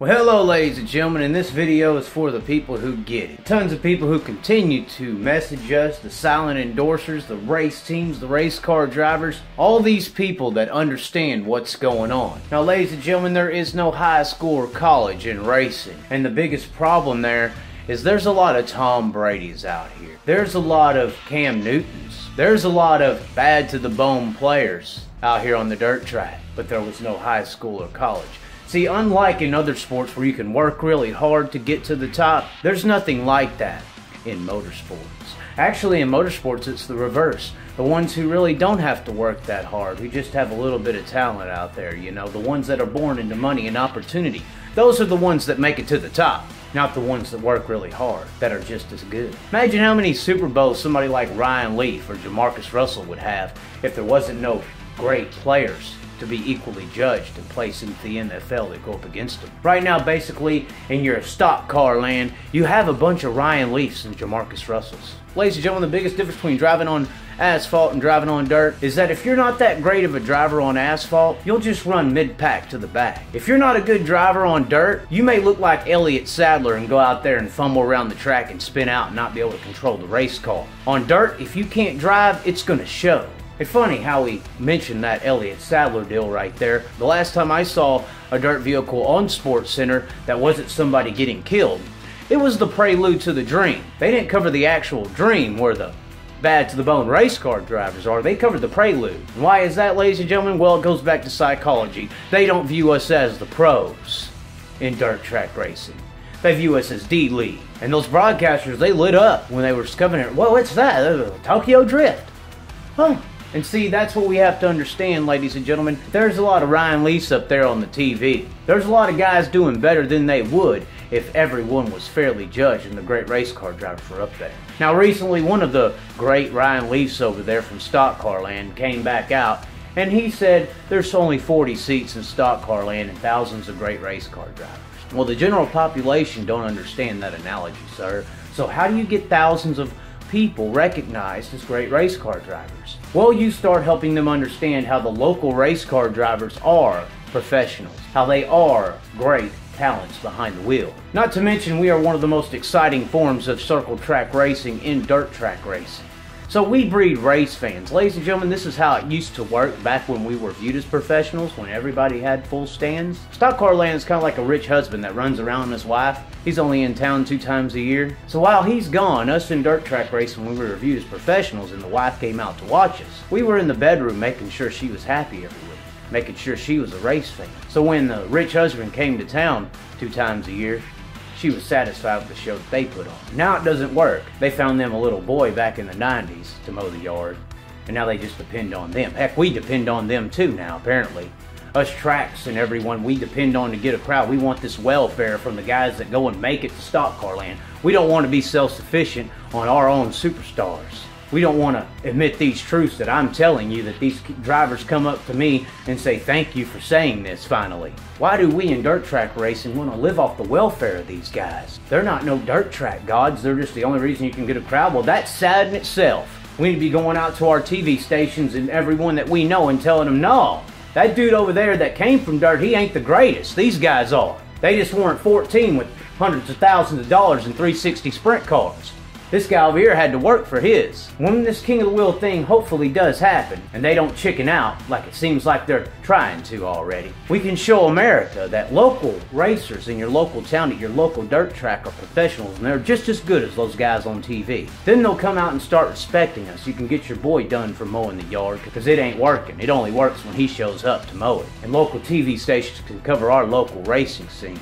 Well, hello ladies and gentlemen, and this video is for the people who get it. Tons of people who continue to message us, the silent endorsers, the race teams, the race car drivers, all these people that understand what's going on. Now ladies and gentlemen, there is no high school or college in racing, and the biggest problem there is there's a lot of Tom Brady's out here. There's a lot of Cam Newtons. There's a lot of bad to the bone players out here on the dirt track, but there was no high school or college. See, unlike in other sports where you can work really hard to get to the top, there's nothing like that in motorsports. Actually, in motorsports, it's the reverse. The ones who really don't have to work that hard, who just have a little bit of talent out there, you know, the ones that are born into money and opportunity, those are the ones that make it to the top, not the ones that work really hard, that are just as good. Imagine how many Super Bowls somebody like Ryan Leaf or Jamarcus Russell would have if there wasn't no great players to be equally judged and placed into the NFL that go up against them. Right now, basically, in your stock car land, you have a bunch of Ryan Leafs and Jamarcus Russells. Ladies and gentlemen, the biggest difference between driving on asphalt and driving on dirt is that if you're not that great of a driver on asphalt, you'll just run mid-pack to the back. If you're not a good driver on dirt, you may look like Elliott Sadler and go out there and fumble around the track and spin out and not be able to control the race car. On dirt, if you can't drive, it's gonna show. It's funny how we mentioned that Elliott Sadler deal right there. The last time I saw a dirt vehicle on SportsCenter that wasn't somebody getting killed, it was the prelude to the dream. They didn't cover the actual dream where the bad to the bone race car drivers are. They covered the prelude. And why is that, ladies and gentlemen? Well, it goes back to psychology. They don't view us as the pros in dirt track racing. They view us as D-League. And those broadcasters, they lit up when they were covering it. Whoa, what's that? Tokyo Drift. Huh. And see, that's what we have to understand, ladies and gentlemen. There's a lot of Ryan Leafs up there on the TV. There's a lot of guys doing better than they would if everyone was fairly judged and the great race car drivers were up there. Now recently, one of the great Ryan Leafs over there from Stock Car Land came back out, and he said there's only 40 seats in Stock Car Land and thousands of great race car drivers. Well, the general population don't understand that analogy, sir. So how do you get thousands of people recognized as great race car drivers? Well, you start helping them understand how the local race car drivers are professionals, how they are great talents behind the wheel. Not to mention, we are one of the most exciting forms of circle track racing in dirt track racing. So we breed race fans. Ladies and gentlemen, this is how it used to work back when we were viewed as professionals, when everybody had full stands. Stock Car Land is kind of like a rich husband that runs around his wife. He's only in town 2 times a year. So while he's gone, us in dirt track racing, when we were viewed as professionals and the wife came out to watch us, we were in the bedroom making sure she was happy every week, making sure she was a race fan. So when the rich husband came to town 2 times a year, she was satisfied with the show that they put on. Now it doesn't work. They found them a little boy back in the 90s to mow the yard, and now they just depend on them. Heck, we depend on them too now, apparently. Us tracks and everyone we depend on to get a crowd. We want this welfare from the guys that go and make it to Stock Car Land. We don't want to be self-sufficient on our own superstars. We don't want to admit these truths that I'm telling you, that these drivers come up to me and say, thank you for saying this finally. Why do we in dirt track racing want to live off the welfare of these guys? They're not no dirt track gods. They're just the only reason you can get a crowd. Well, that's sad in itself. We need to be going out to our TV stations and everyone that we know and telling them, no, that dude over there that came from dirt, he ain't the greatest. These guys are. They just weren't 14 with hundreds of thousands of dollars in 360 sprint cars. This guy over here had to work for his. When this King of the Wheel thing hopefully does happen, and they don't chicken out like it seems like they're trying to already, we can show America that local racers in your local town at your local dirt track are professionals, and they're just as good as those guys on TV. Then they'll come out and start respecting us. You can get your boy done for mowing the yard, because it ain't working. It only works when he shows up to mow it. And local TV stations can cover our local racing scene.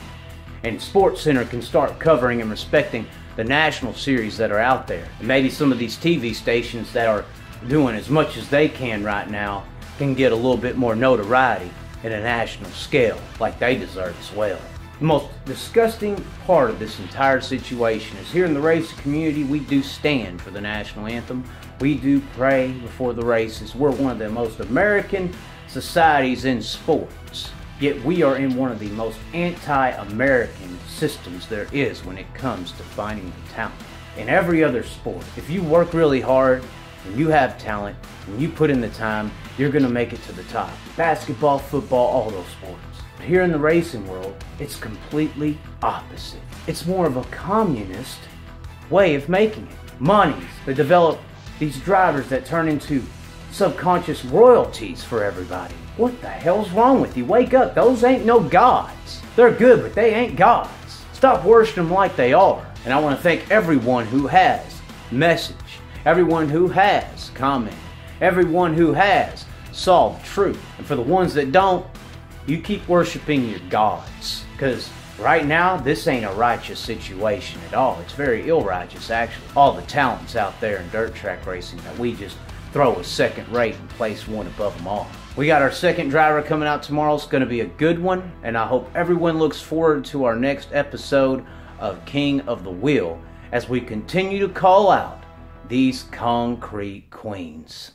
And SportsCenter can start covering and respecting the national series that are out there. And maybe some of these TV stations that are doing as much as they can right now can get a little bit more notoriety at a national scale, like they deserve as well. The most disgusting part of this entire situation is here in the racing community, we do stand for the national anthem. We do pray before the races. We're one of the most American societies in sports. Yet we are in one of the most anti-American systems there is when it comes to finding the talent. In every other sport, if you work really hard and you have talent and you put in the time, you're going to make it to the top. Basketball, football, all those sports. But here in the racing world, it's completely opposite. It's more of a communist way of making it. Monies that develop these drivers that turn into subconscious royalties for everybody. What the hell's wrong with you? Wake up. Those ain't no gods. They're good, but they ain't gods. Stop worshiping them like they are. And I want to thank everyone who has messaged, everyone who has commented, everyone who has saw the truth. And for the ones that don't, you keep worshiping your gods. Because right now, this ain't a righteous situation at all. It's very ill-righteous, actually. All the talents out there in dirt track racing that we just throw a second rate and place one above them all. We got our second driver coming out tomorrow. It's going to be a good one, and I hope everyone looks forward to our next episode of King of the Wheel as we continue to call out these concrete queens.